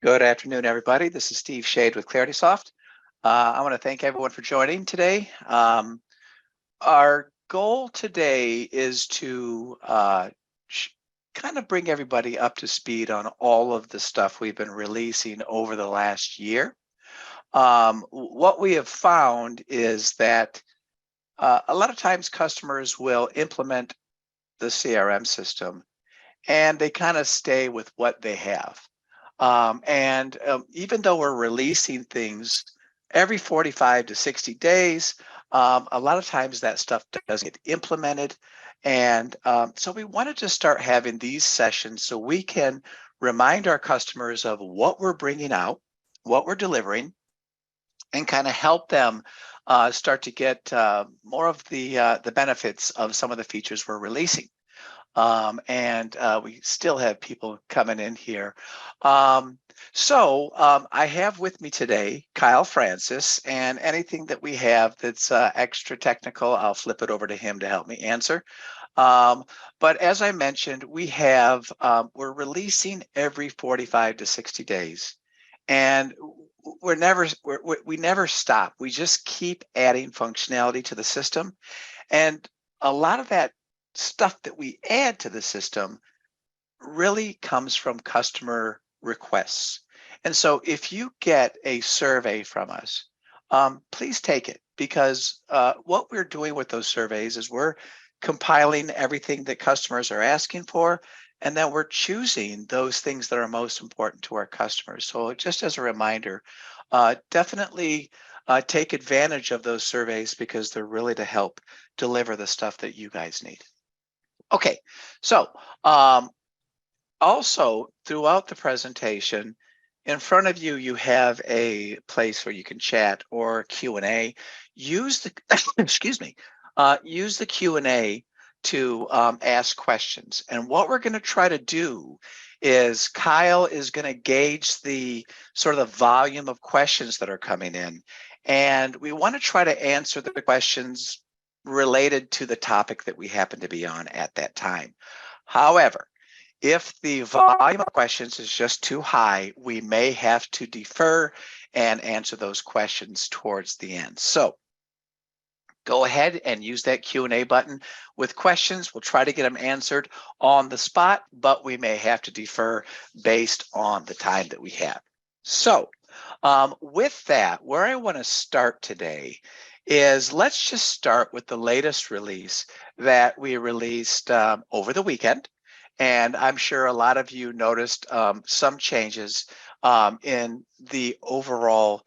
Good afternoon, everybody. This is Steve Shade with Claritysoft. I want to thank everyone for joining today. Our goal today is to kind of bring everybody up to speed on all of the stuff we've been releasing over the last year. What we have found is that a lot of times customers will implement the CRM system and they kind of stay with what they have. Even though we're releasing things every 45 to 60 days, a lot of times that stuff doesn't get implemented. So we wanted to start having these sessions so we can remind our customers of what we're bringing out, what we're delivering, and kind of help them start to get more of the benefits of some of the features we're releasing. We still have people coming in here. I have with me today Kyle Francis, and anything that we have that's extra technical, I'll flip it over to him to help me answer. But as I mentioned, we're releasing every 45 to 60 days, and we never stop. We just keep adding functionality to the system, and a lot of that stuff that we add to the system really comes from customer requests. And so if you get a survey from us, please take it, because what we're doing with those surveys is we're compiling everything that customers are asking for, and then we're choosing those things that are most important to our customers. So just as a reminder, definitely take advantage of those surveys, because they're really to help deliver the stuff that you guys need. Okay, so also throughout the presentation, in front of you, you have a place where you can chat or Q&A. Use the use the Q&A to ask questions. And what we're going to try to do is Kyle is going to gauge the sort of the volume of questions that are coming in, and we want to try to answer the questions related to the topic that we happen to be on at that time. However, if the volume of questions is just too high, we may have to defer and answer those questions towards the end. So go ahead and use that Q&A button with questions. We'll try to get them answered on the spot, but we may have to defer based on the time that we have. So with that, where I want to start today is let's just start with the latest release that we released over the weekend. And I'm sure a lot of you noticed some changes in the overall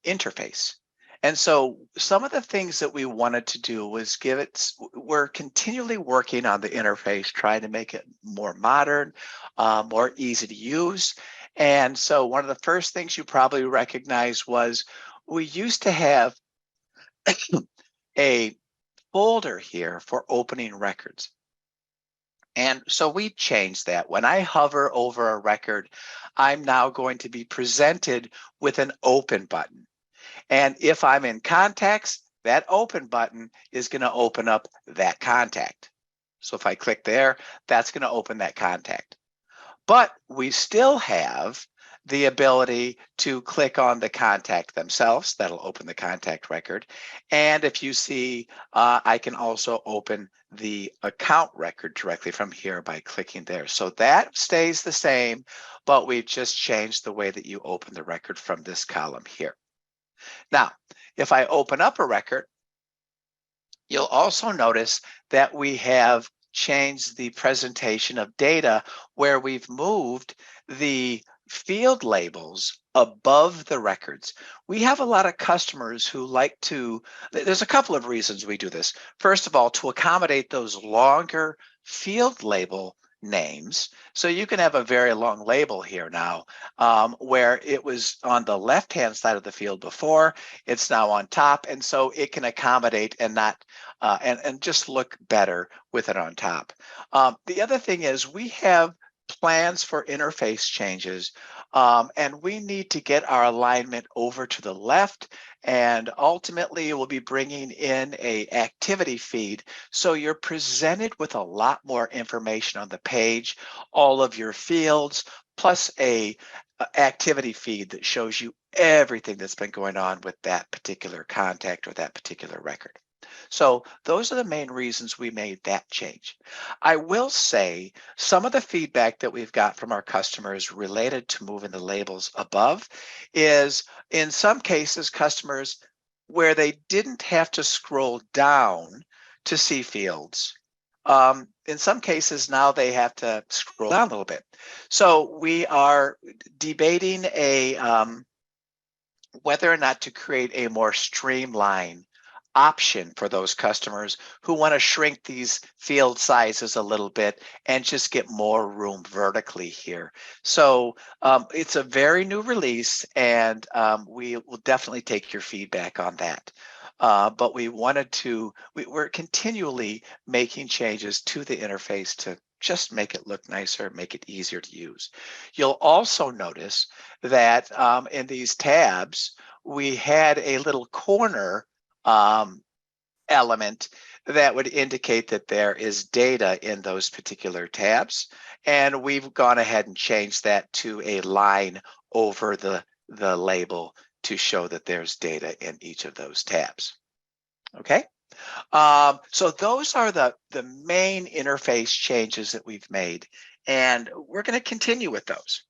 interface. And so some of the things that we wanted to do was we're continually working on the interface, trying to make it more modern, more easy to use. And so one of the first things you probably recognize was we used to have a folder here for opening records. And so we changed that. When I hover over a record, I'm now going to be presented with an open button. And if I'm in contacts, that open button is going to open up that contact. So if I click there, that's going to open that contact. But we still have the ability to click on the contact themselves. That'll open the contact record. And if you see, I can also open the account record directly from here by clicking there. So that stays the same, but we've just changed the way that you open the record from this column here. Now, if I open up a record, you'll also notice that we have changed the presentation of data, where we've moved the field labels above the records. We have a lot of customers who like to, there's a couple of reasons we do this. First of all, to accommodate those longer field label names. So you can have a very long label here now, where it was on the left-hand side of the field before, it's now on top. And so it can accommodate and not, and just look better with it on top. The other thing is we have plans for interface changes, and we need to get our alignment over to the left, and ultimately we'll be bringing in a activity feed, so you're presented with a lot more information on the page, all of your fields, plus a activity feed that shows you everything that's been going on with that particular contact or that particular record. So those are the main reasons we made that change. I will say some of the feedback that we've got from our customers related to moving the labels above is in some cases customers where they didn't have to scroll down to see fields. In some cases now they have to scroll down a little bit. So we are debating whether or not to create a more streamlined option for those customers who want to shrink these field sizes a little bit and just get more room vertically here. So it's a very new release, and we will definitely take your feedback on that. But we're continually making changes to the interface to just make it look nicer, make it easier to use. You'll also notice that in these tabs, we had a little corner element that would indicate that there is data in those particular tabs. And we've gone ahead and changed that to a line over the label to show that there's data in each of those tabs. Okay. So those are the main interface changes that we've made, and we're going to continue with those.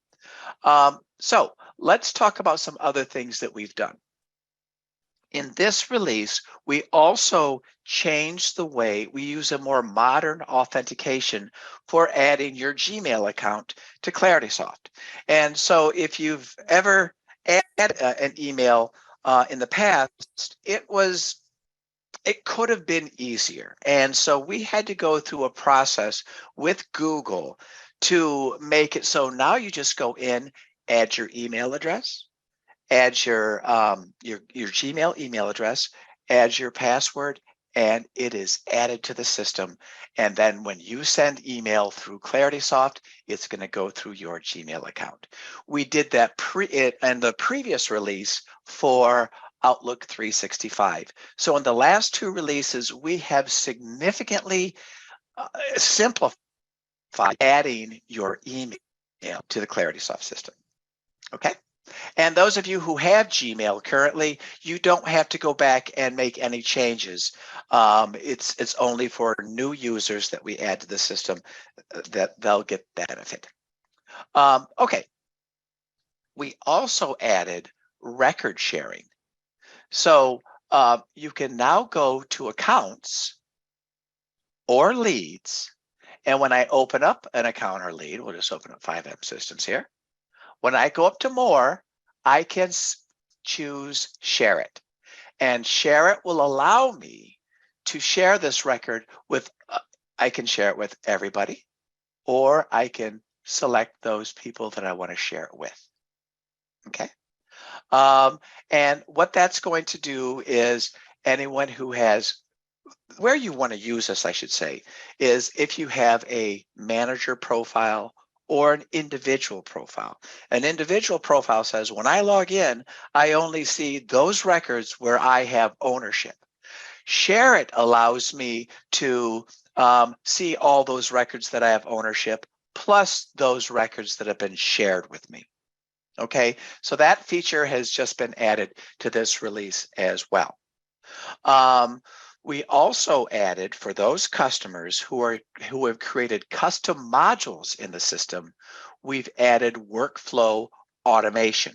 So let's talk about some other things that we've done. In this release, we also changed the way we use a more modern authentication for adding your Gmail account to Claritysoft. And so if you've ever added an email in the past, it could have been easier. And so we had to go through a process with Google to make it so now you just go in, add your email address, add your Gmail email address, add your password, and it is added to the system. And then when you send email through Claritysoft, it's going to go through your Gmail account. We did that in the previous release for Outlook 365. So in the last two releases, we have significantly simplified adding your email to the Claritysoft system. Okay. And those of you who have Gmail currently, you don't have to go back and make any changes. It's only for new users that we add to the system that they'll get that benefit. Okay. We also added record sharing. So you can now go to accounts or leads. And when I open up an account or lead, we'll just open up 5M Systems here. When I go up to more, I can choose share it. And share it will allow me to share this record with, I can share it with everybody, or I can select those people that I want to share it with. Okay. And what that's going to do is anyone who has, where you want to use this, I should say, is if you have a manager profile or an individual profile. An individual profile says, when I log in, I only see those records where I have ownership. Share it allows me to see all those records that I have ownership, plus those records that have been shared with me. Okay, so that feature has just been added to this release as well. We also added for those customers who have created custom modules in the system, we've added workflow automation.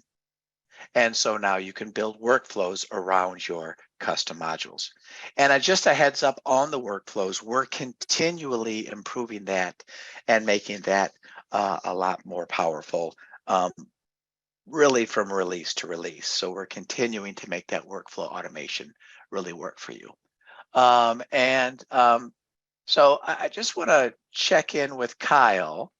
And so now you can build workflows around your custom modules. And just a heads up on the workflows, we're continually improving that and making that a lot more powerful, really from release to release. So we're continuing to make that workflow automation really work for you. So I just want to check in with Kyle.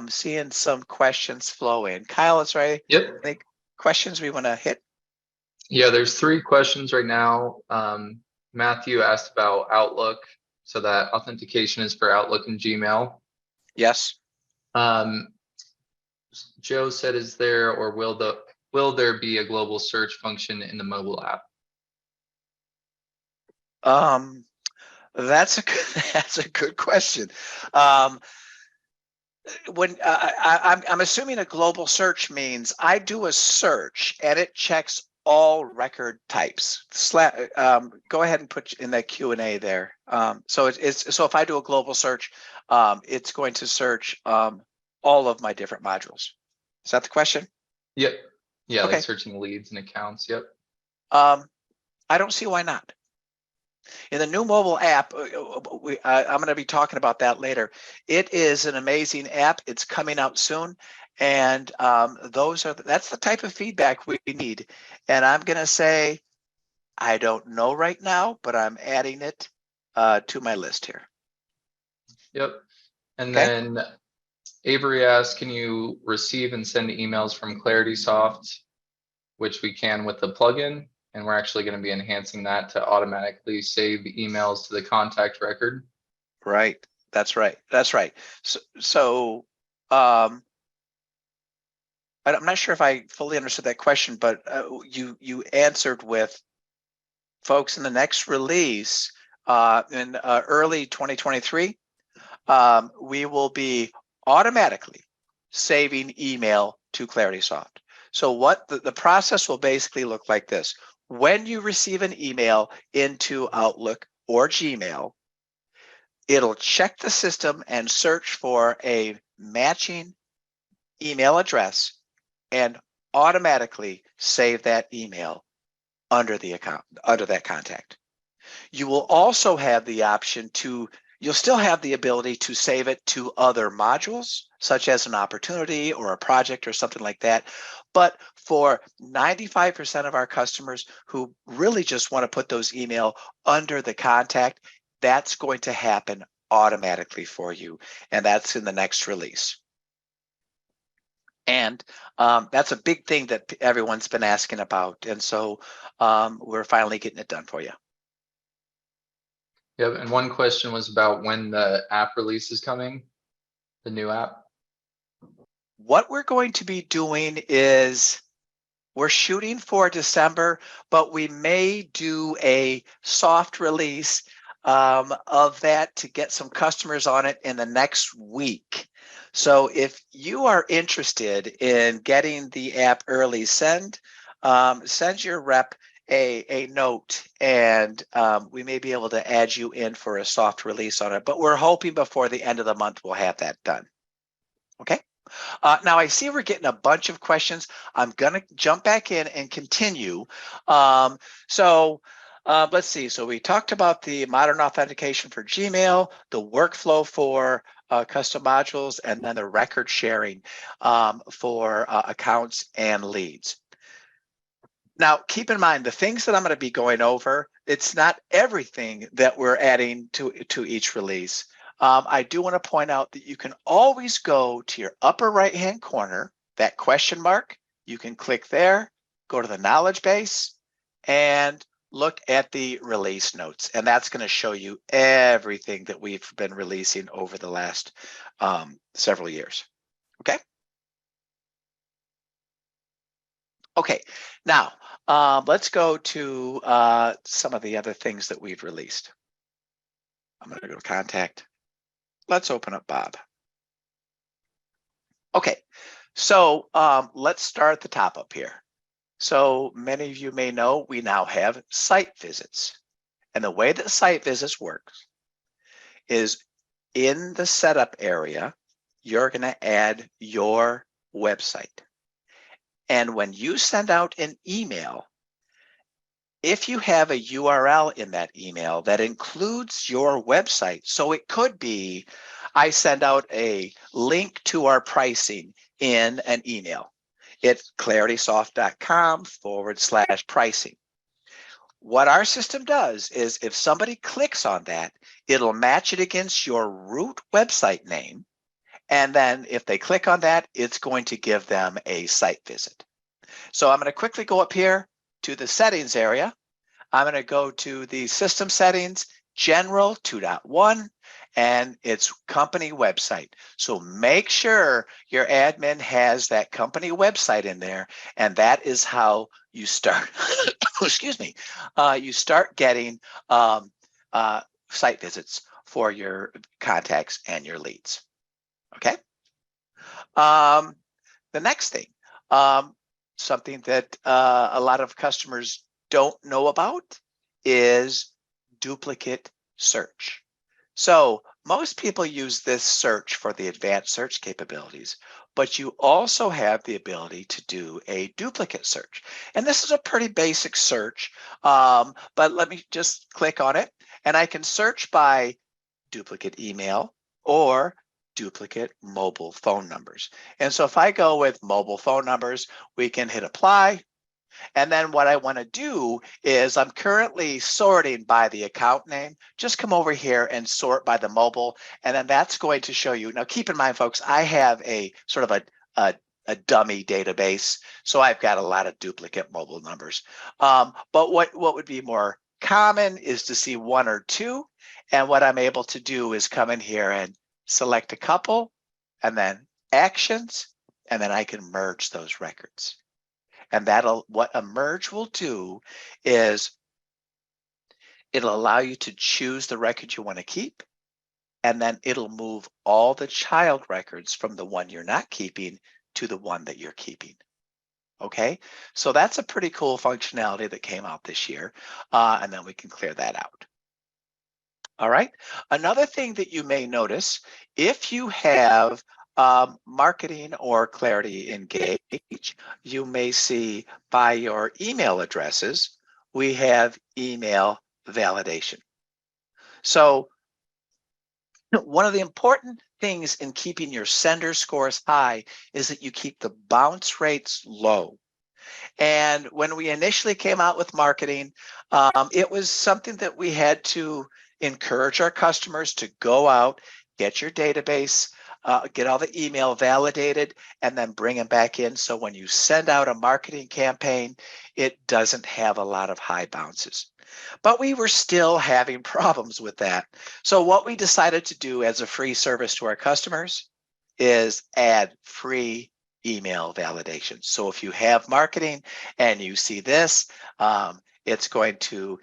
Seeing some questions flow in. Kyle, is there any questions we want to hit? Yeah, there's 3 questions right now. Matthew asked about Outlook, so that authentication is for Outlook and Gmail. Yes. Joe said, is there or will there be a global search function in the mobile app? That's a good question. when I'm assuming a global search means I do a search and it checks all record types. Go ahead and put in that Q&A there. So so if I do a global search, it's going to search all of my different modules. Is that the question? Yep. Yeah, Okay. like searching leads and accounts. Yep. I don't see why not. In the new mobile app, I'm going to be talking about that later. It is an amazing app. It's coming out soon. And that's the type of feedback we need. And I'm going to say, I don't know right now, but I'm adding it to my list here. Yep. And Okay. then Avery asked, can you receive and send emails from Claritysoft, which we can with the plugin? And we're actually going to be enhancing that to automatically save emails to the contact record. Right. That's right. That's right. So I'm not sure if I fully understood that question, but you answered with folks in the next release in early 2023. We will be automatically saving email to Claritysoft. So what the process will basically look like this. When you receive an email into Outlook or Gmail, it'll check the system and search for a matching email address and automatically save that email under the account, under that contact. You will also have the option you'll still have the ability to save it to other modules, such as an opportunity or a project or something like that. But for 95% of our customers who really just want to put those email under the contact, that's going to happen automatically for you. And that's in the next release. And that's a big thing that everyone's been asking about. And so we're finally getting it done for you. Yep. And one question was about when the app release is coming, the new app. What we're going to be doing is we're shooting for December, but we may do a soft release of that to get some customers on it in the next week. So if you are interested in getting the app early, send your rep a note, and we may be able to add you in for a soft release on it. But we're hoping before the end of the month we'll have that done. Okay. Now I see we're getting a bunch of questions. I'm going to jump back in and continue. Let's see. So we talked about the modern authentication for Gmail, the workflow for custom modules, and then the record sharing for accounts and leads. Now, keep in mind, the things that I'm going to be going over, it's not everything that we're adding to each release. I do want to point out that you can always go to your upper right-hand corner, that question mark. You can click there, go to the knowledge base, and look at the release notes. And that's going to show you everything that we've been releasing over the last several years. Okay? Okay, now let's go to some of the other things that we've released. I'm going to go to contact. Let's open up Bob. Okay, so let's start at the top up here. So many of you may know we now have site visits. And the way that site visits works is in the setup area, you're going to add your website. And when you send out an email, if you have a URL in that email that includes your website, so it could be, I send out a link to our pricing in an email. It's claritysoft.com/pricing. What our system does is if somebody clicks on that, it'll match it against your root website name. And then if they click on that, it's going to give them a site visit. So I'm going to quickly go up here to the settings area. I'm going to go to the system settings, general 2.1, and it's company website. So make sure your admin has that company website in there, and that is how you start, excuse me, you start getting site visits for your contacts and your leads. Okay? The next thing, something that a lot of customers don't know about is duplicate search. So most people use this search for the advanced search capabilities, but you also have the ability to do a duplicate search. And this is a pretty basic search, but let me just click on it and I can search by duplicate email or duplicate mobile phone numbers. And so if I go with mobile phone numbers, we can hit apply. And then what I want to do is I'm currently sorting by the account name. Just come over here and sort by the mobile. And then that's going to show you. Now, keep in mind, folks, I have a sort of a dummy database. So I've got a lot of duplicate mobile numbers. But what would be more common is to see one or two. And what I'm able to do is come in here and select a couple and then actions, and then I can merge those records. And what a merge will do is it'll allow you to choose the record you want to keep, and then it'll move all the child records from the one you're not keeping to the one that you're keeping. Okay, so that's a pretty cool functionality that came out this year, and then we can clear that out. All right, another thing that you may notice, if you have marketing or Clarity Engage, you may see by your email addresses, we have email validation. So one of the important things in keeping your sender scores high is that you keep the bounce rates low. And when we initially came out with marketing, it was something that we had to encourage our customers to go out, get your database, get all the email validated, and then bring them back in. So when you send out a marketing campaign, it doesn't have a lot of high bounces. But we were still having problems with that. So what we decided to do as a free service to our customers is add free email validation. So if you have marketing and you see this, it's going to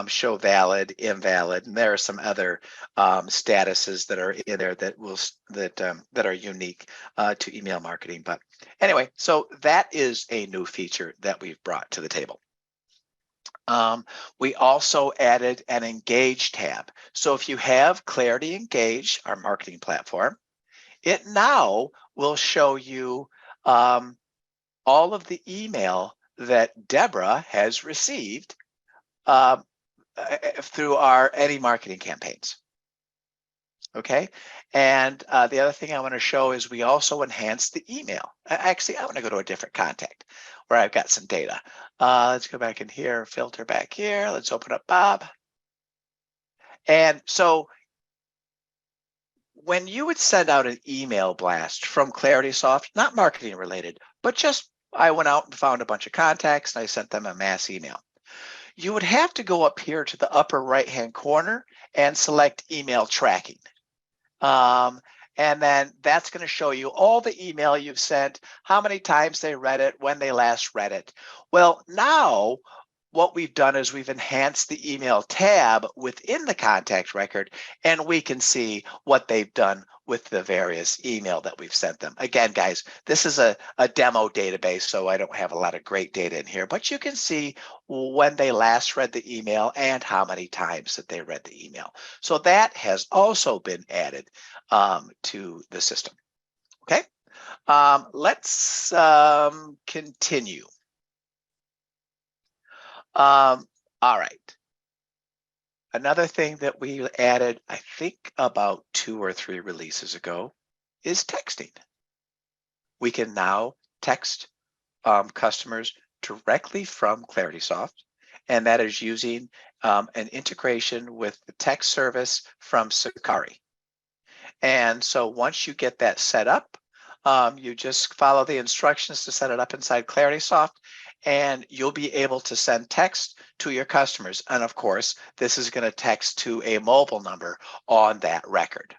show valid, invalid, and there are some other statuses that are in there that are unique to email marketing. But anyway, so that is a new feature that we've brought to the table. We also added an Engage tab. So if you have Clarity Engage, our marketing platform, it now will show you all of the email that Deborah has received through our any marketing campaigns. Okay, and the other thing I want to show is we also enhance the email. Actually, I want to go to a different contact where I've got some data. Let's go back in here, filter back here. Let's open up Bob. And so when you would send out an email blast from Claritysoft, not marketing related, but just I went out and found a bunch of contacts and I sent them a mass email. You would have to go up here to the upper right-hand corner and select email tracking. And then that's going to show you all the email you've sent, how many times they read it, when they last read it. Well, now what we've done is we've enhanced the email tab within the contact record, and we can see what they've done with the various email that we've sent them. Again, guys, this is a demo database, so I don't have a lot of great data in here, but you can see when they last read the email and how many times that they read the email. So that has also been added to the system. Okay, let's continue. All right. Another thing that we added, I think about 2 or 3 releases ago, is texting. We can now text customers directly from Claritysoft, and that is using an integration with the text service from Sakari. And so once you get that set up, you just follow the instructions to set it up inside Claritysoft, and you'll be able to send text to your customers. And of course, this is going to text to a mobile number on that record.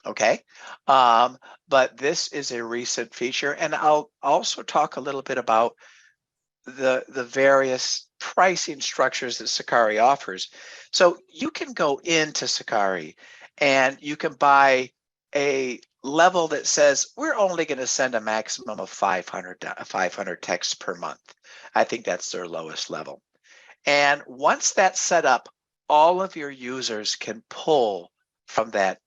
Okay, but this is a recent feature, and I'll also talk a little bit about the various pricing structures that Sakari offers. So you can go into Sakari and you can buy a level that says we're only going to send a maximum of 500 texts per month. I think that's their lowest level. And once that's set up, all of your users can pull from that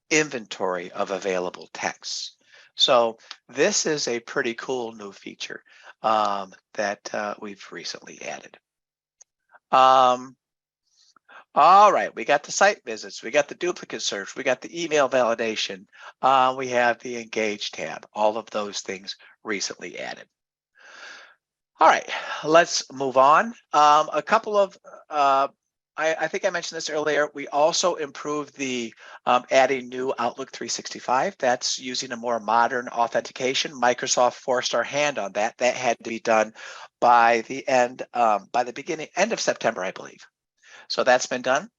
inventory of available texts. So this is a pretty cool new feature that we've recently added. All right, we got the site visits, we got the duplicate search, we got the email validation, we have the Engage tab, all of those things recently added. All right, let's move on. A couple of, I think I mentioned this earlier, we also improved the adding new Outlook 365. That's using a more modern authentication. Microsoft forced our hand on that. That had to be done by the end of September, I believe. So that's been done.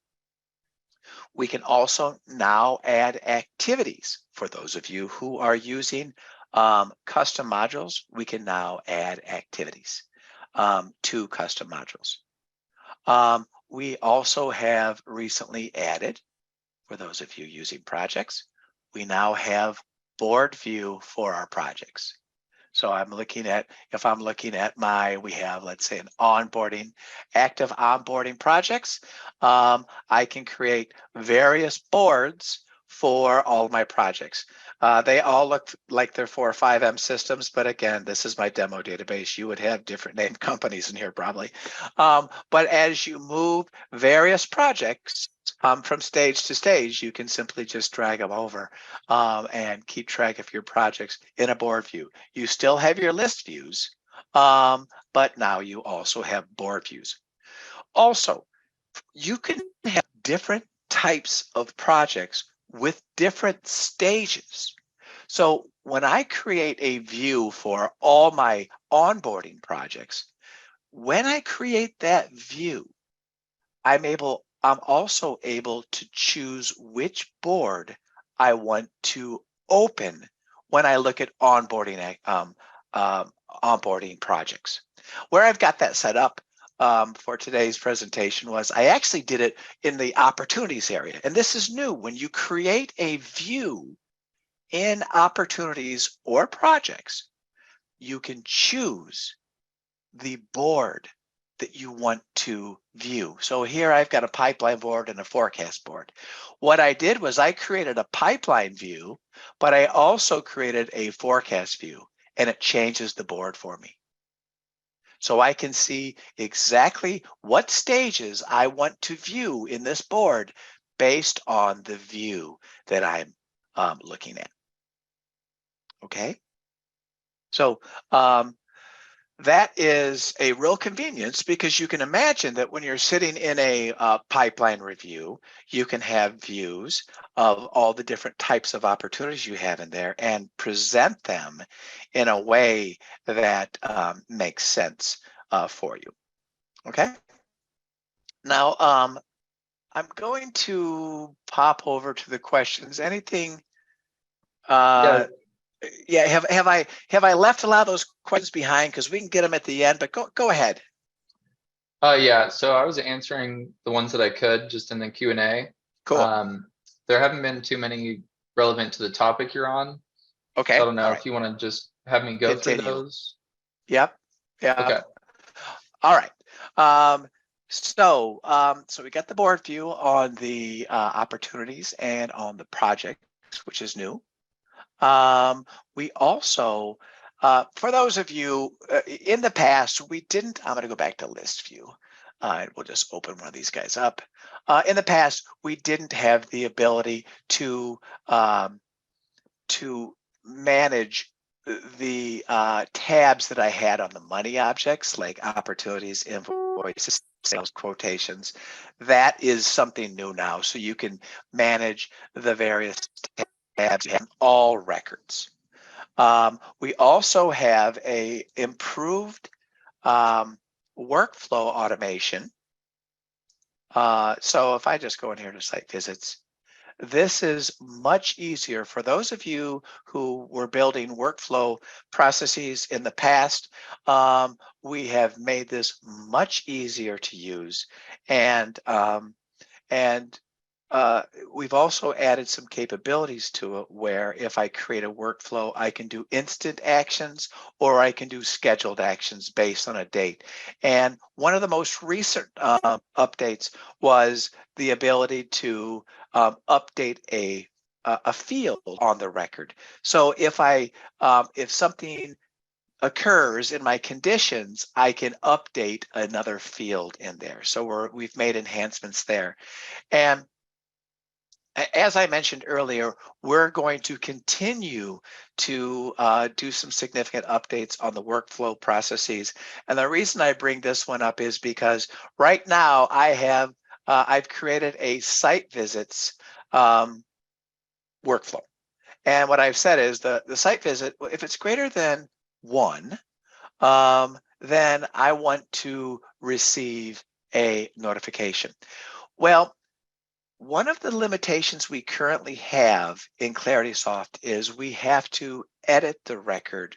We can also now add activities. For those of you who are using custom modules, we can now add activities to custom modules. We also have recently added, for those of you using projects, we now have board view for our projects. So I'm looking at, if I'm looking at we have, let's say, an onboarding, active onboarding projects, I can create various boards for all of my projects. They all look like they're for 5M systems, but again, this is my demo database. You would have different named companies in here probably. But as you move various projects from stage to stage, you can simply just drag them over and keep track of your projects in a board view. You still have your list views, but now you also have board views. Also, you can have different types of projects with different stages. So when I create a view for all my onboarding projects, when I create that view, I'm also able to choose which board I want to open when I look at onboarding onboarding projects. Where I've got that set up for today's presentation was I actually did it in the opportunities area. And this is new. When you create a view in opportunities or projects, you can choose the board that you want to view. So here I've got a pipeline board and a forecast board. What I did was I created a pipeline view, but I also created a forecast view, and it changes the board for me. So I can see exactly what stages I want to view in this board based on the view that I'm looking at. Okay. So that is a real convenience, because you can imagine that when you're sitting in a pipeline review, you can have views of all the different types of opportunities you have in there and present them in a way that makes sense for you. Okay. Now, I'm going to pop over to the questions. Anything? Yeah, have I left a lot of those questions behind? Because we can get them at the end, but go ahead. Yeah, so I was answering the ones that I could just in the Q&A. Cool. There haven't been too many relevant to the topic you're on. Okay. So I don't know All if right. you want to just have me go through those. Yep. Yeah. Okay. All right. So we got the board view on the opportunities and on the projects, which is new. We also, for those of you in the past, we didn't, I'm going to go back to list view. And we'll just open one of these guys up. In the past, we didn't have the ability to manage the tabs that I had on the money objects, like opportunities, invoices, sales, quotations. That is something new now. So you can manage the various tabs in all records. We also have a improved workflow automation. So if I just go in here to site visits, this is much easier for those of you who were building workflow processes in the past. We have made this much easier to use, and we've also added some capabilities to it where if I create a workflow, I can do instant actions or I can do scheduled actions based on a date. And one of the most recent updates was the ability to update a field on the record. So if something occurs in my conditions, I can update another field in there. So we've made enhancements there. And as I mentioned earlier, we're going to continue to do some significant updates on the workflow processes. And the reason I bring this one up is because right now I've created a site visits workflow. And what I've said is the site visit, if it's greater than 1, then I want to receive a notification. Well, one of the limitations we currently have in Claritysoft is we have to edit the record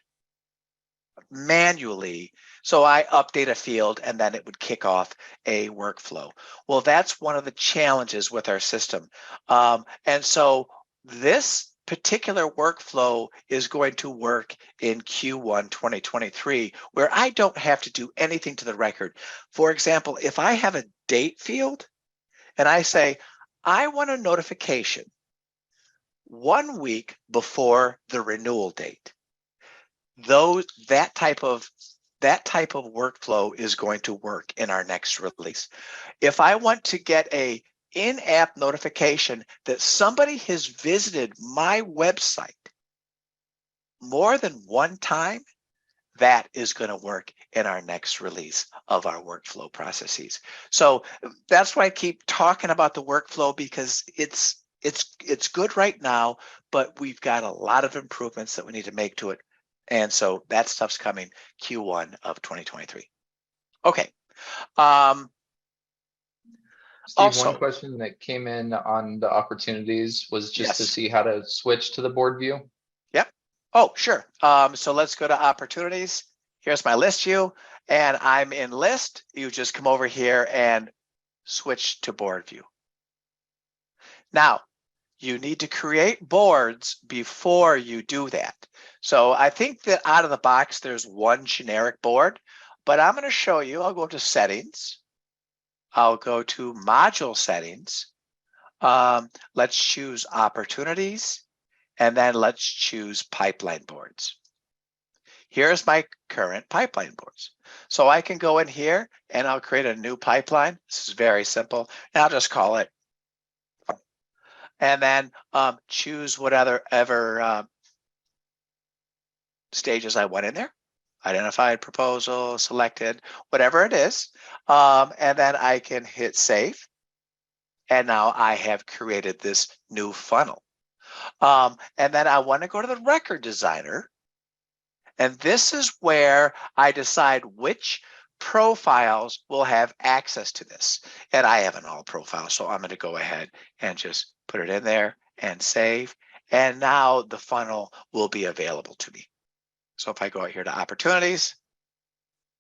manually. So I update a field and then it would kick off a workflow. Well, that's one of the challenges with our system. And so this particular workflow is going to work in Q1 2023, where I don't have to do anything to the record. For example, if I have a date field and I say, I want a notification 1 week before the renewal date, that type of workflow is going to work in our next release. If I want to get a in-app notification that somebody has visited my website more than one time, that is going to work in our next release of our workflow processes. So that's why I keep talking about the workflow, because it's good right now, but we've got a lot of improvements that we need to make to it. And so that stuff's coming Q1 of 2023. Okay. Steve, Also, one question that came in on the opportunities was just to yes. see how to switch to the board view. Yep. Oh, sure. So let's go to opportunities. Here's my list view, and I'm in list. You just come over here and switch to board view. Now, you need to create boards before you do that. So I think that out of the box, there's one generic board, but I'm going to show you. I'll go to settings. I'll go to module settings. Let's choose opportunities, and then let's choose pipeline boards. Here's my current pipeline boards. So I can go in here and I'll create a new pipeline. This is very simple. And I'll just call it, and then choose whatever stages I want in there. Identified, proposal, selected, whatever it is. And then I can hit save. And now I have created this new funnel. And then I want to go to the record designer. And this is where I decide which profiles will have access to this. And I have an all profile, so I'm going to go ahead and just put it in there and save. And now the funnel will be available to me. So if I go out here to opportunities,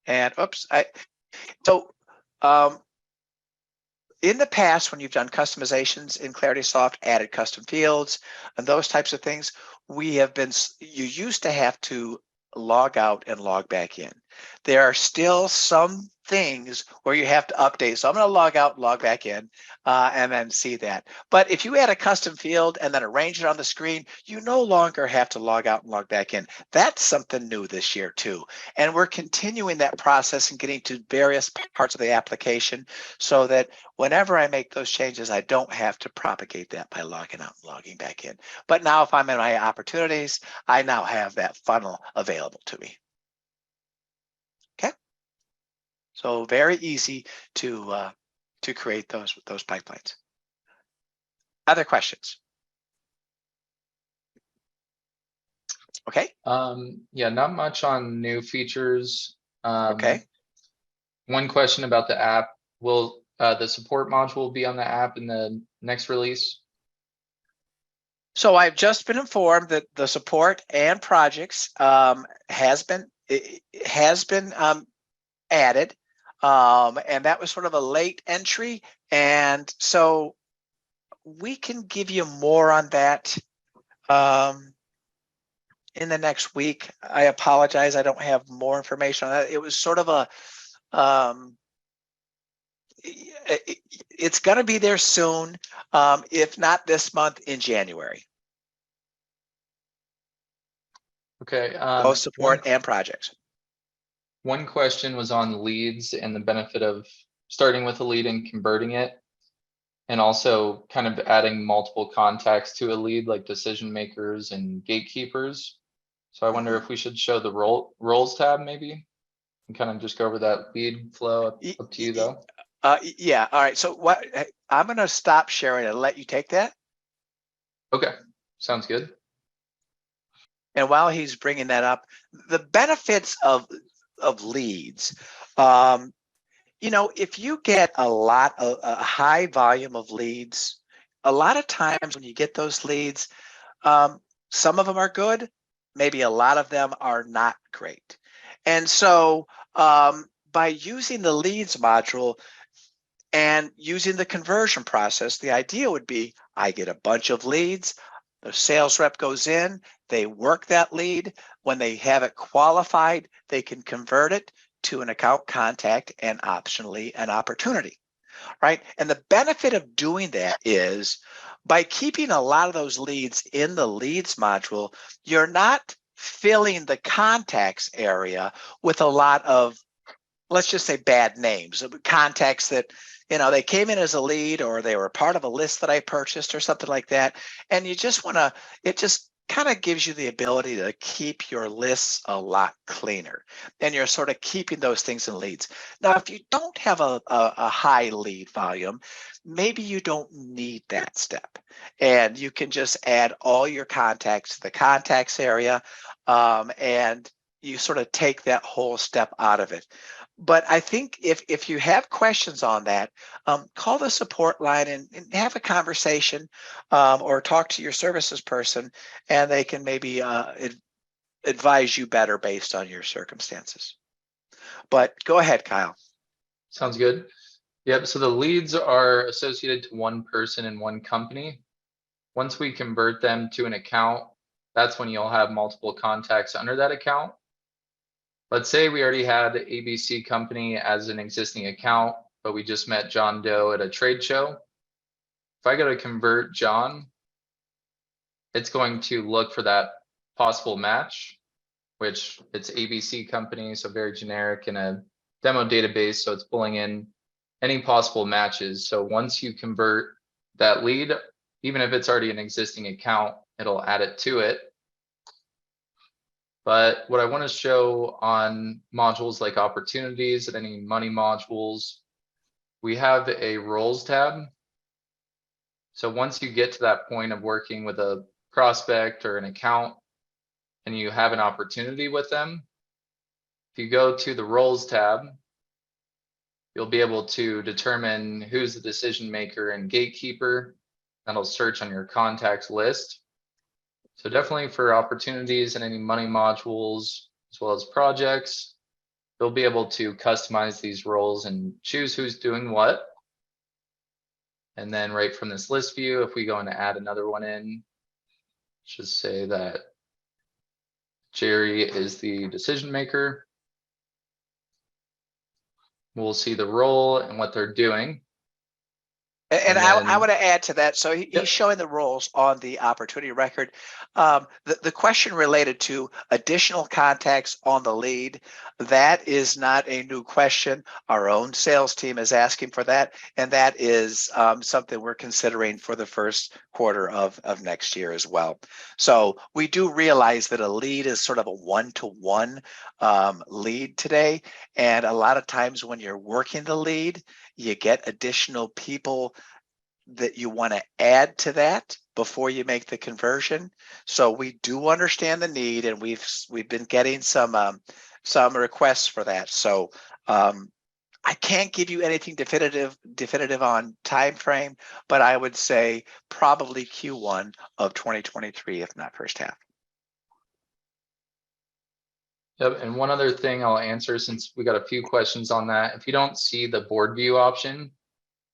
and in the past, when you've done customizations in Claritysoft, added custom fields and those types of things, you used to have to log out and log back in. There are still some things where you have to update. So I'm going to log out, log back in, and then see that. But if you add a custom field and then arrange it on the screen, you no longer have to log out and log back in. That's something new this year too. And we're continuing that process and getting to various parts of the application so that whenever I make those changes, I don't have to propagate that by logging out and logging back in. But now if I'm in my opportunities, I now have that funnel available to me. Okay. So very easy to create those pipelines. Other questions? Okay. Yeah, not much on new features. Okay. One question about the app. Will the support module be on the app in the next release? So I've just been informed that the support and projects has been added, and that was sort of a late entry. And so we can give you more on that in the next week. I apologize, I don't have more information on that. It was sort of a it's going to be there soon, if not this month, in January. Okay. Both support and projects. One question was on leads and the benefit of starting with a lead and converting it, and also kind of adding multiple contacts to a lead, like decision makers and gatekeepers. So I wonder if we should show the roles tab maybe, and kind of just go over that lead flow. Up to you though. Yeah. All right. So what I'm going to stop sharing and let you take that. Okay. Sounds good. And while he's bringing that up, the benefits of leads, you know, if you get a high volume of leads, a lot of times when you get those leads, some of them are good, maybe a lot of them are not great. And so by using the leads module and using the conversion process, the idea would be I get a bunch of leads, the sales rep goes in, they work that lead. When they have it qualified, they can convert it to an account contact and optionally an opportunity, right? And the benefit of doing that is by keeping a lot of those leads in the leads module, you're not filling the contacts area with a lot of, let's just say, bad names, contacts that, you know, they came in as a lead or they were part of a list that I purchased or something like that. And you just want to, it just kind of gives you the ability to keep your lists a lot cleaner. And you're sort of keeping those things in leads. Now, if you don't have a high lead volume, maybe you don't need that step. And you can just add all your contacts to the contacts area, and you sort of take that whole step out of it. But I think if you have questions on that, call the support line and have a conversation, or talk to your services person, and they can maybe advise you better based on your circumstances. But go ahead, Kyle. Sounds good. Yep. So the leads are associated to one person in one company. Once we convert them to an account, that's when you'll have multiple contacts under that account. Let's say we already had ABC company as an existing account, but we just met John Doe at a trade show. If I go to convert John, it's going to look for that possible match, which it's ABC company, so very generic, in a demo database. So it's pulling in any possible matches. So once you convert that lead, even if it's already an existing account, it'll add it to it. But what I want to show on modules like opportunities and any money modules, we have a roles tab. So once you get to that point of working with a prospect or an account and you have an opportunity with them, if you go to the roles tab, you'll be able to determine who's the decision maker and gatekeeper. That'll search on your contacts list. So definitely for opportunities and any money modules, as well as projects, you'll be able to customize these roles and choose who's doing what. And then right from this list view, if we go and add another one in, just say that Jerry is the decision maker. We'll see the role and what they're doing. And I want to add to that. So Yep. he's showing the roles on the opportunity record. The question related to additional contacts on the lead, that is not a new question. Our own sales team is asking for that. And that is something we're considering for the first quarter of next year as well. So we do realize that a lead is sort of a one-to-one lead today. And a lot of times when you're working the lead, you get additional people that you want to add to that before you make the conversion. So we do understand the need, and we've been getting some requests for that. So I can't give you anything definitive on time frame, but I would say probably Q1 of 2023, if not first half. Yep, and one other thing I'll answer, since we got a few questions on that. If you don't see the board view option,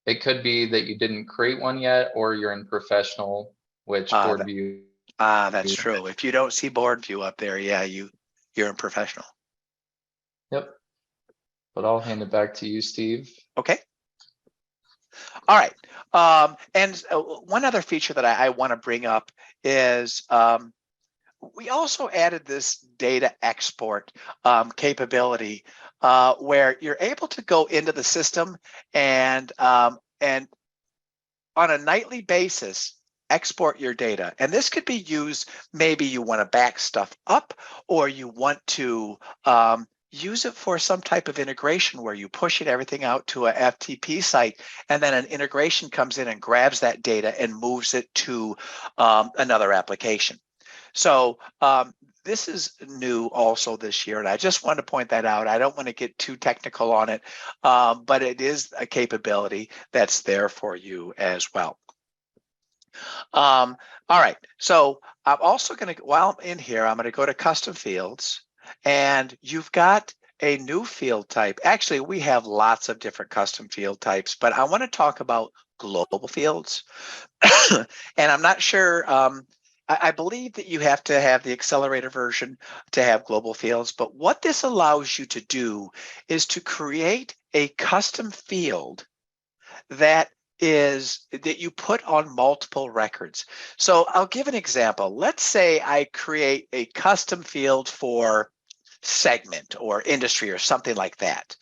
It could be that you didn't create one yet, or you're in professional, which board view. That's true. If you don't see board view up there, yeah, you're in professional. Yep. But I'll hand it back to you, Steve. Okay. All right. And one other feature that I want to bring up is we also added this data export capability where you're able to go into the system and on a nightly basis export your data. And this could be used, maybe you want to back stuff up, or you want to use it for some type of integration where you push everything out to a FTP site, and then an integration comes in and grabs that data and moves it to another application. So this is new also this year, and I just wanted to point that out. I don't want to get too technical on it, but it is a capability that's there for you as well. All right, so I'm also going to, while I'm in here, I'm going to go to custom fields, and you've got a new field type. Actually, we have lots of different custom field types, but I want to talk about global fields. And I'm not sure, I believe that you have to have the accelerator version to have global fields, but what this allows you to do is to create a custom field that you put on multiple records. So I'll give an example. Let's say I create a custom field for segment or industry or something like that.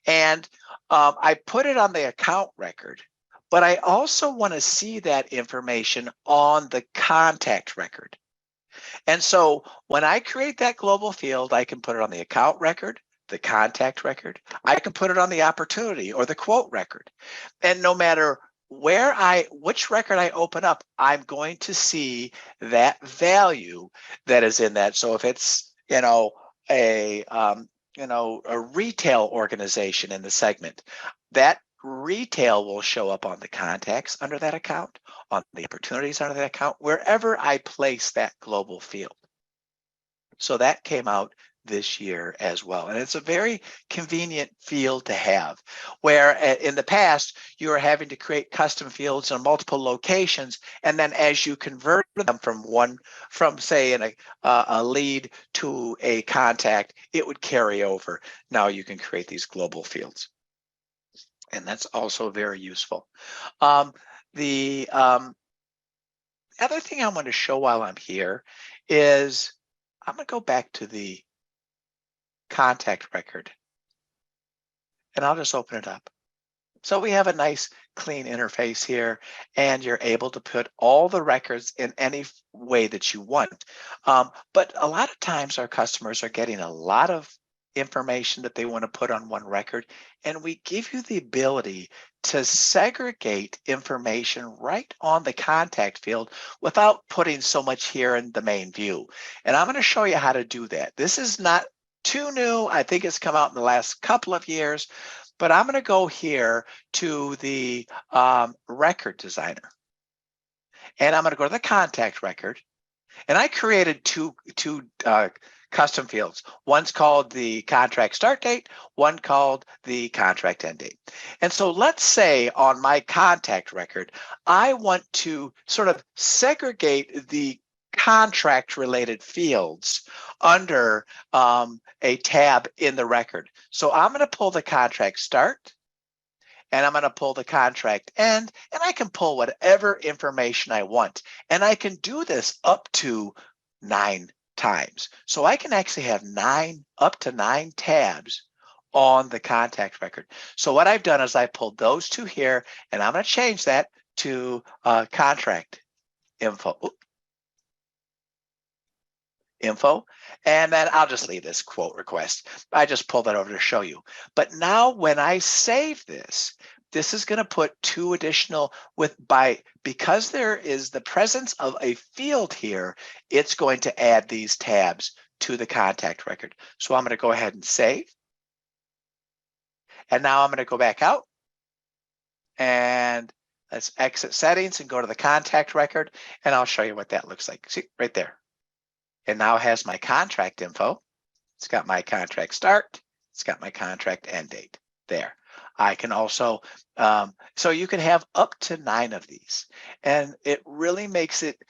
And I put it on the account record, but I also want to see that information on the contact record. And so when I create that global field, I can put it on the account record, the contact record. I can put it on the opportunity or the quote record. And no matter which record I open up, I'm going to see that value that is in that. So if it's, a retail organization in the segment, that retail will show up on the contacts under that account, on the opportunities under that account, wherever I place that global field. So that came out this year as well. And it's a very convenient field to have, where in the past, you were having to create custom fields on multiple locations. And then as you convert them from say a lead to a contact, it would carry over. Now you can create these global fields. And that's also very useful. The other thing I want to show while I'm here is I'm going to go back to the contact record, and I'll just open it up. So we have a nice clean interface here, and you're able to put all the records in any way that you want. But a lot of times our customers are getting a lot of information that they want to put on one record, and we give you the ability to segregate information right on the contact field without putting so much here in the main view. And I'm going to show you how to do that. This is not too new. I think it's come out in the last couple of years, but I'm going to go here to the record designer, and I'm going to go to the contact record, and I created two custom fields. One's called the contract start date, one called the contract end date. And so let's say on my contact record, I want to sort of segregate the contract related fields under a tab in the record. So I'm going to pull the contract start, and I'm going to pull the contract end, and I can pull whatever information I want. And I can do this up to 9 times. So I can actually have up to 9 tabs on the contact record. So what I've done is I pulled those two here, and I'm going to change that to contract info. And then I'll just leave this quote request. I just pulled that over to show you. But now when I save this is going to put 2 additional because there is the presence of a field here, it's going to add these tabs to the contact record. So I'm going to go ahead and save. And now I'm going to go back out, and let's exit settings and go to the contact record, and I'll show you what that looks like. See right there. It now has my contract info. It's got my contract start. It's got my contract end date there. I can also, so you can have up to 9 of these. And it really makes it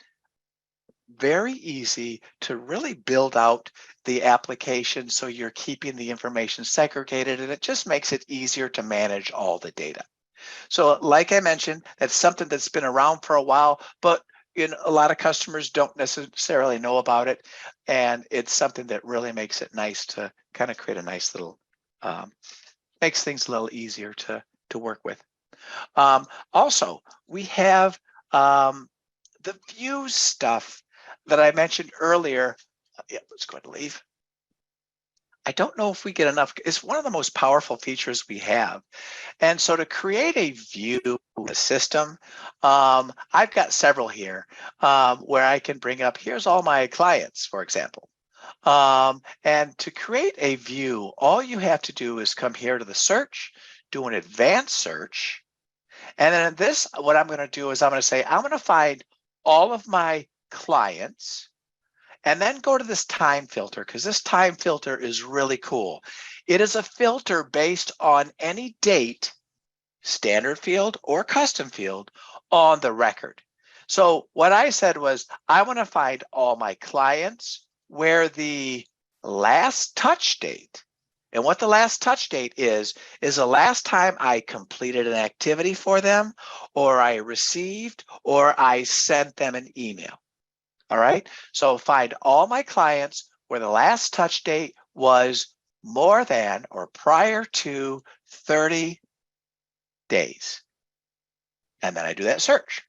very easy to really build out the application so you're keeping the information segregated, and it just makes it easier to manage all the data. So like I mentioned, that's something that's been around for a while, but a lot of customers don't necessarily know about it. And it's something that really makes it nice to kind of create a nice little, makes things a little easier to work with. Also, we have the views stuff that I mentioned earlier. Yeah, let's go ahead and leave. I don't know if we get enough. It's one of the most powerful features we have. And so to create a view of the system, I've got several here where I can bring up, here's all my clients, for example. And to create a view, all you have to do is come here to the search, do an advanced search. And then this, what I'm going to do is I'm going to say, I'm going to find all of my clients, and then go to this time filter, because this time filter is really cool. It is a filter based on any date, standard field or custom field, on the record. So what I said was, I want to find all my clients where the last touch date, and what the last touch date is the last time I completed an activity for them, or I received, or I sent them an email. All right, so find all my clients where the last touch date was more than or prior to 30 days. And then I do that search.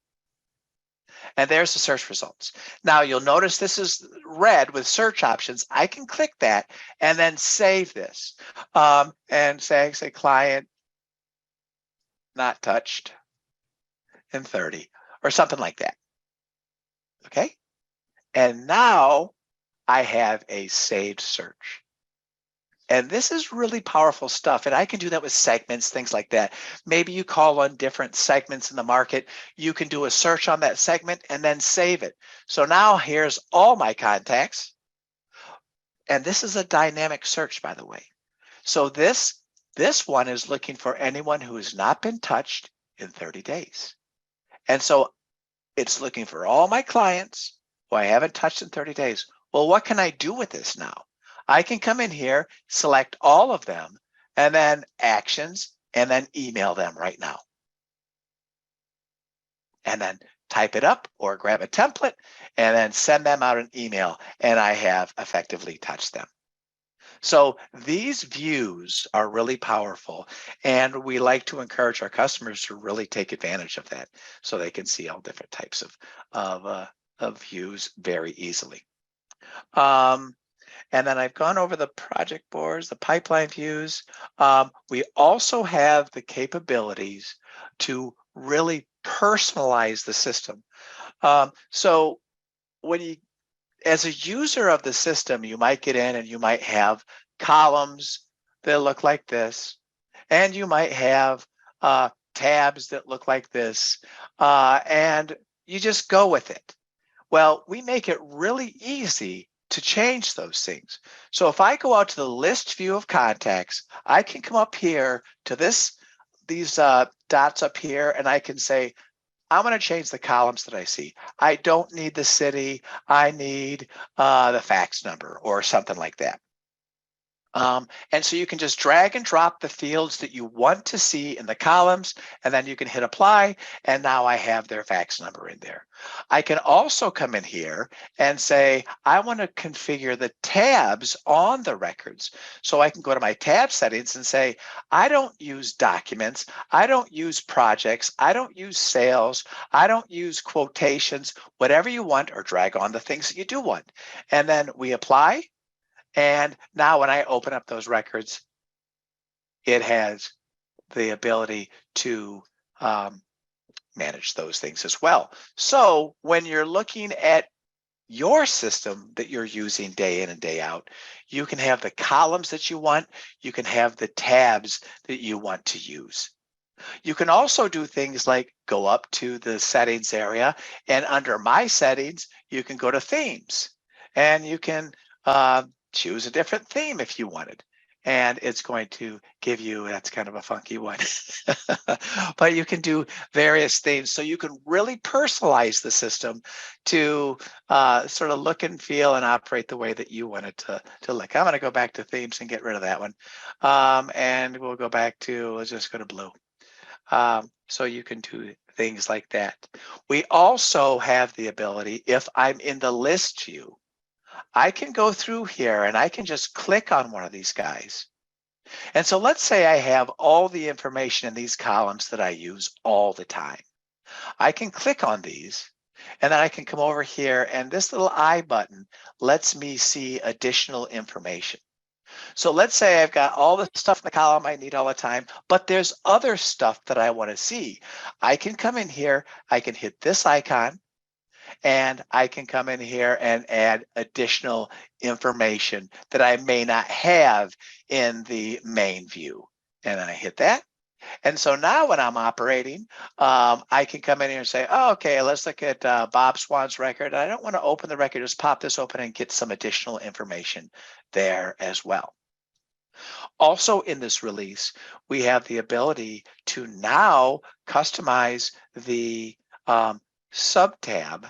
And there's the search results. Now you'll notice this is red with search options. I can click that and then save this and say client not touched in 30 or something like that. Okay. And now I have a saved search. And this is really powerful stuff. And I can do that with segments, things like that. Maybe you call on different segments in the market. You can do a search on that segment and then save it. So now here's all my contacts. And this is a dynamic search, by the way. So this one is looking for anyone who has not been touched in 30 days. And so it's looking for all my clients who I haven't touched in 30 days. Well, what can I do with this now? I can come in here, select all of them, and then actions, and then email them right now. And then type it up or grab a template and then send them out an email, and I have effectively touched them. So these views are really powerful, and we like to encourage our customers to really take advantage of that so they can see all different types of views very easily. And then I've gone over the project boards, the pipeline views. We also have the capabilities to really personalize the system. So when you, as a user of the system, you might get in and you might have columns that look like this, and you might have tabs that look like this, and you just go with it. Well, we make it really easy to change those things. So if I go out to the list view of contacts, I can come up here to these dots up here, and I can say, I'm going to change the columns that I see. I don't need the city. I need the fax number or something like that. And so you can just drag and drop the fields that you want to see in the columns, and then you can hit apply, and now I have their fax number in there. I can also come in here and say, I want to configure the tabs on the records. So I can go to my tab settings and say, I don't use documents, I don't use projects, I don't use sales, I don't use quotations, whatever you want, or drag on the things that you do want. And then we apply. And now when I open up those records, it has the ability to manage those things as well. So when you're looking at your system that you're using day in and day out, you can have the columns that you want. You can have the tabs that you want to use. You can also do things like go up to the settings area, and under my settings, you can go to themes, and you can choose a different theme if you wanted. and it's going to give you, that's kind of a funky one, but you can do various things. So you can really personalize the system to sort of look and feel and operate the way that you want it to look. I'm going to go back to themes and get rid of that one. And we'll go back to, let's just go to blue. So you can do things like that. We also have the ability, if I'm in the list view, I can go through here and I can just click on one of these guys. And so let's say I have all the information in these columns that I use all the time. I can click on these and then I can come over here, and this little I button lets me see additional information. So let's say I've got all the stuff in the column I need all the time, but there's other stuff that I want to see. I can come in here, I can hit this icon, and I can come in here and add additional information that I may not have in the main view. And then I hit that. And so now when I'm operating, I can come in here and say, oh, okay, let's look at Bob Swan's record. I don't want to open the record, just pop this open and get some additional information there as well. Also in this release, we have the ability to now customize the sub-tab.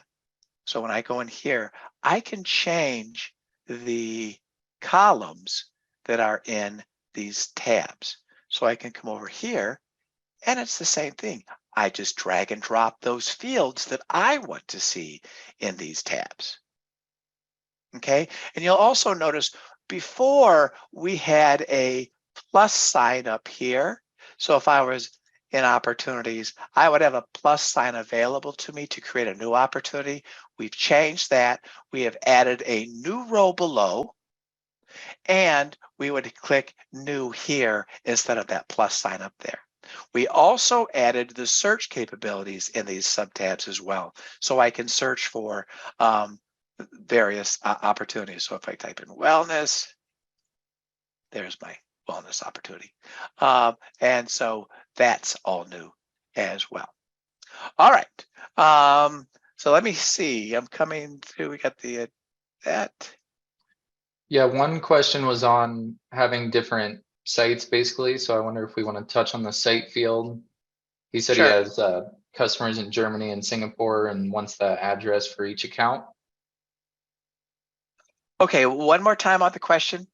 So when I go in here, I can change the columns that are in these tabs. So I can come over here and it's the same thing. I just drag and drop those fields that I want to see in these tabs. Okay, and you'll also notice before we had a plus sign up here. So if I was in opportunities, I would have a plus sign available to me to create a new opportunity. We've changed that. We have added a new row below, and we would click new here instead of that plus sign up there. We also added the search capabilities in these subtabs as well. So I can search for various opportunities. So if I type in wellness, there's my wellness opportunity. And so that's all new as well. All right. So let me see. I'm coming through. We got the that. Yeah, one question was on having different sites basically. So I wonder if we want to touch on the site field. He said he Sure. has customers in Germany and Singapore and wants the address for each account. Okay, one more time on the question.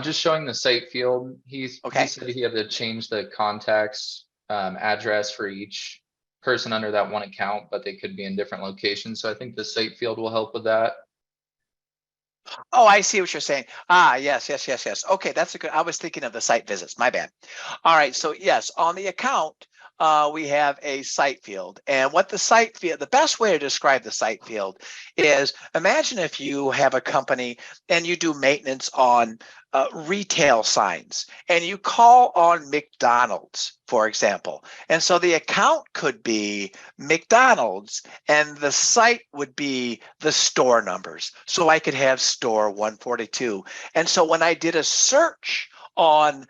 Just showing the site field. He said he had to change the contacts address for each person under that one account, but they could be in different locations. So I think the site field will help with that. Oh, I see what you're saying. Yes. Okay, that's a good. I was thinking of the site visits. My bad. All right. So yes, on the account, we have a site field, and what the site field, the best way to describe the site field is, imagine if you have a company and you do maintenance on retail signs, and you call on McDonald's, for example. And so the account could be McDonald's, and the site would be the store numbers. So I could have store 142. And so when I did a search on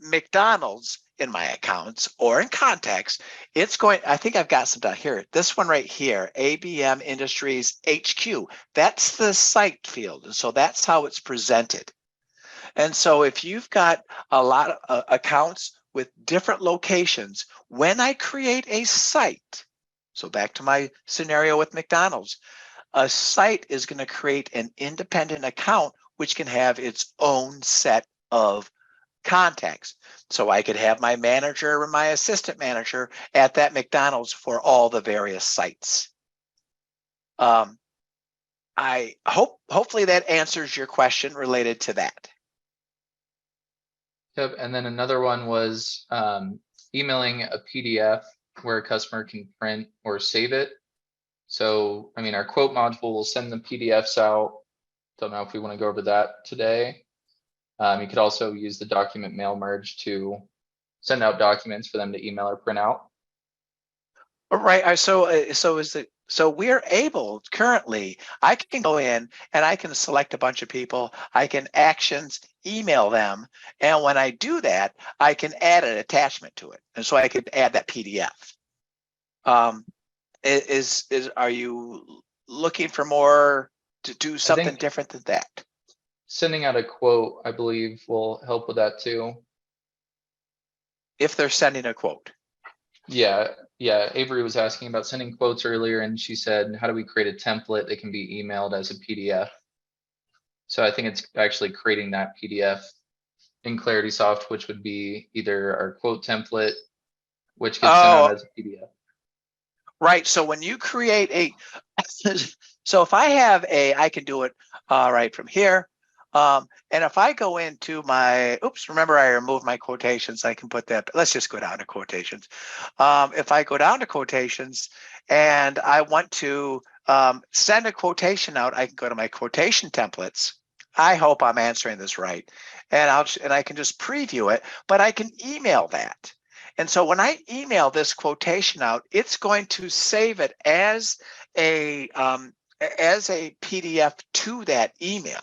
McDonald's in my accounts or in contacts, it's going, I think I've got some down here. This one right here, ABM Industries HQ, that's the site field. And so that's how it's presented. And so if you've got a lot of accounts with different locations, when I create a site, so back to my scenario with McDonald's, a site is going to create an independent account which can have its own set of contacts. So I could have my manager or my assistant manager at that McDonald's for all the various sites. I hopefully that answers your question related to that. Yep. And then another one was emailing a PDF where a customer can print or save it. So, I mean, our quote module will send the PDFs out. Don't know if we want to go over that today. You could also use the document mail merge to send out documents for them to email or print out. All right. So we're able currently, I can go in and I can select a bunch of people. I can actions, email them. And when I do that, I can add an attachment to it. And so I could add that PDF. Are you looking for more to do something different than that? sending out a quote, I believe, will help with that too. If they're sending a quote. Yeah, Avery was asking about sending quotes earlier, and she said, how do we create a template that can be emailed as a PDF? So I think it's actually creating that PDF in Claritysoft, which would be either our quote template, which gets sent out as a PDF. Right. So when you create a, so if I have I can do it right from here. And if I go into my, oops, remember I removed my quotations, I can put that, let's just go down to quotations. If I go down to quotations and I want to send a quotation out, I can go to my quotation templates. I hope I'm answering this right. And I can just preview it, but I can email that. And so when I email this quotation out, it's going to save it as a PDF to that email.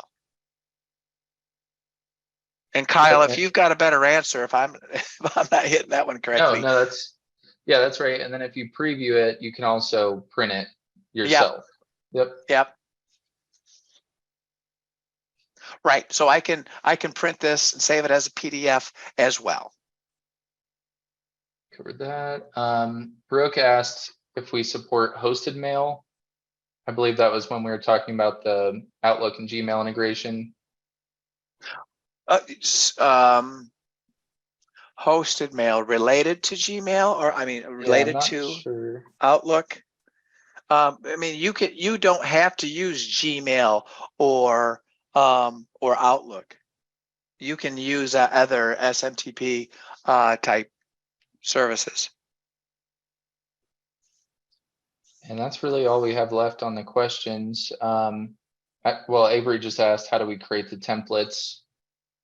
And Kyle, if you've got a better answer, if I'm not hitting that one correctly. No, that's right. And then if you preview it, you can also print it yourself. Yep. Right. So I can print this and save it as a PDF as well. Covered that. Brooke asked if we support hosted mail. I believe that was when we were talking about the Outlook and Gmail integration. Hosted mail related to Gmail, or I mean related to Outlook. I mean, you don't have to use Gmail or Outlook. You can use other SMTP type services. And that's really all we have left on the questions. Well, Avery just asked, how do we create the templates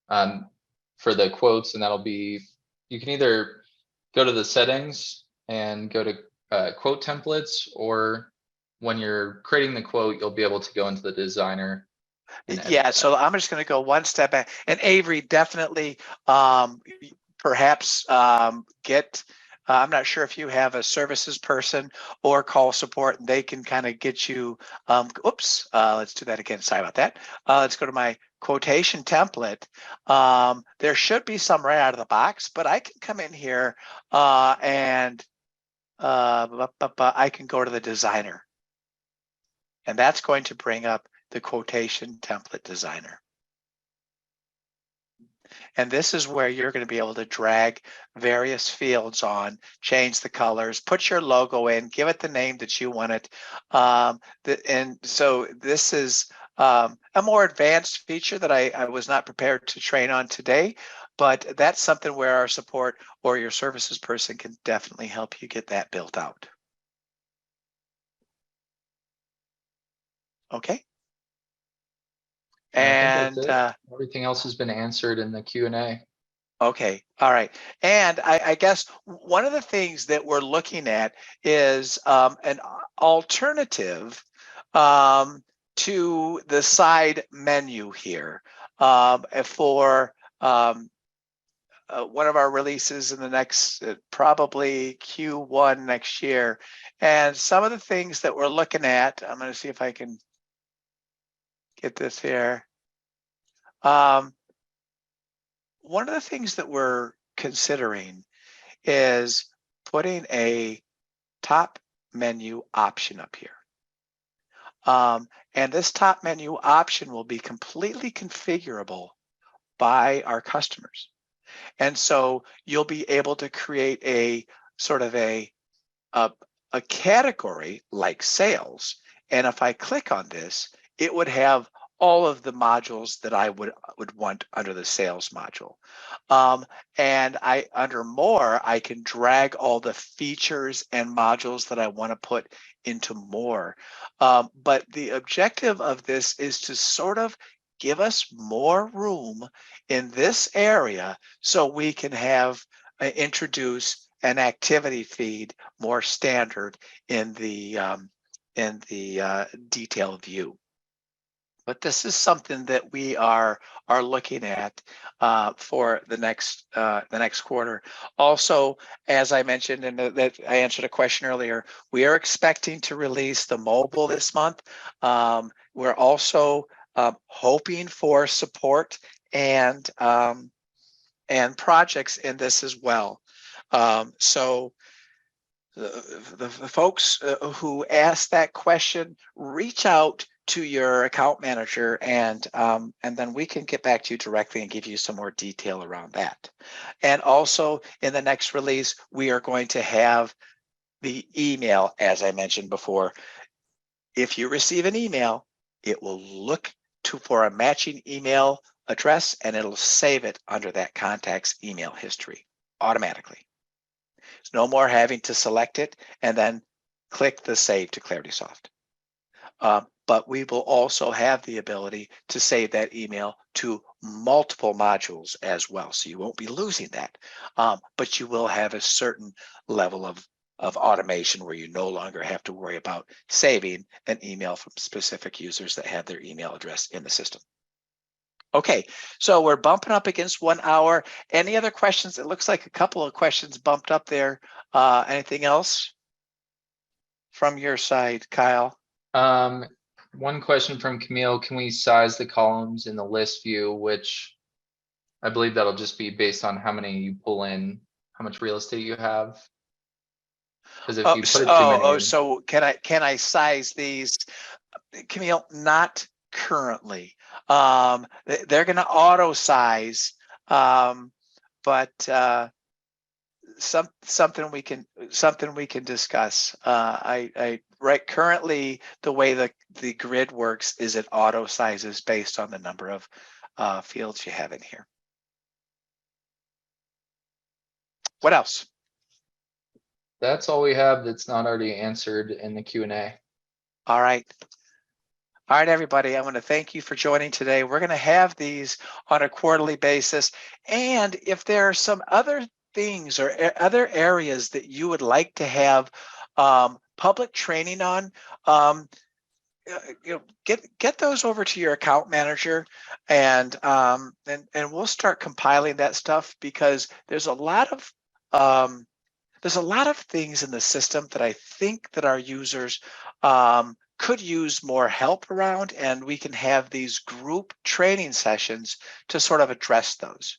for the quotes? And that'll be, you can either go to the settings and go to quote templates, or when you're creating the quote, you'll be able to go into the designer. Yeah, so I'm just going to go one step back. And Avery, definitely perhaps get, I'm not sure if you have a services person or call support, and they can kind of get you, let's do that again. Sorry about that. Let's go to my quotation template. There should be some right out of the box, but I can come in here and I can go to the designer. And that's going to bring up the quotation template designer. And this is where you're going to be able to drag various fields on, change the colors, put your logo in, give it the name that you want it. And so this is a more advanced feature that I was not prepared to train on today, but that's something where our support or your services person can definitely help you get that built out. Okay. And everything else has been answered in the Q&A. Okay. All right. And I guess one of the things that we're looking at is an alternative to the side menu here for one of our releases in the next, probably Q1 next year. And some of the things that we're looking at, I'm going to see if I can get this here. One of the things that we're considering is putting a top menu option up here. And this top menu option will be completely configurable by our customers. And so you'll be able to create a sort of a category like sales. And if I click on this, it would have all of the modules that I would want under the sales module. And under more, I can drag all the features and modules that I want to put into more. But the objective of this is to sort of give us more room in this area so we can have introduce an activity feed more standard in the detailed view. But this is something that we are looking at for the next quarter. Also, as I mentioned, and that I answered a question earlier, we are expecting to release the mobile this month. We're also hoping for support and projects in this as well. So the folks who asked that question, reach out to your account manager, and then we can get back to you directly and give you some more detail around that. And also in the next release, we are going to have the email, as I mentioned before. If you receive an email, it will look for a matching email address, and it'll save it under that contact's email history automatically. There's no more having to select it and then click the save to Claritysoft. But we will also have the ability to save that email to multiple modules as well. So you won't be losing that, but you will have a certain level of automation where you no longer have to worry about saving an email from specific users that have their email address in the system. Okay, so we're bumping up against 1 hour. Any other questions? It looks like a couple of questions bumped up there. Anything else from your side, Kyle? One question from Camille: can we size the columns in the list view, which I believe that'll just be based on how many you pull in, how much real estate you have? Because if you put too many in, so can I size these, Camille? Not currently. They're going to auto size, but something we can discuss. Right currently the way the grid works is it auto sizes based on the number of fields you have in here. What else? that's all we have that's not already answered in the Q&A. All right. All right, everybody, I want to thank you for joining today. We're going to have these on a quarterly basis. And if there are some other things or other areas that you would like to have public training on, get those over to your account manager, and we'll start compiling that stuff, because there's a lot of things in the system that I think that our users could use more help around, and we can have these group training sessions to sort of address those.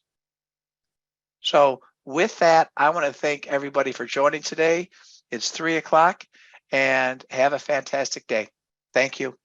So with that, I want to thank everybody for joining today. It's 3 o'clock, and have a fantastic day. Thank you.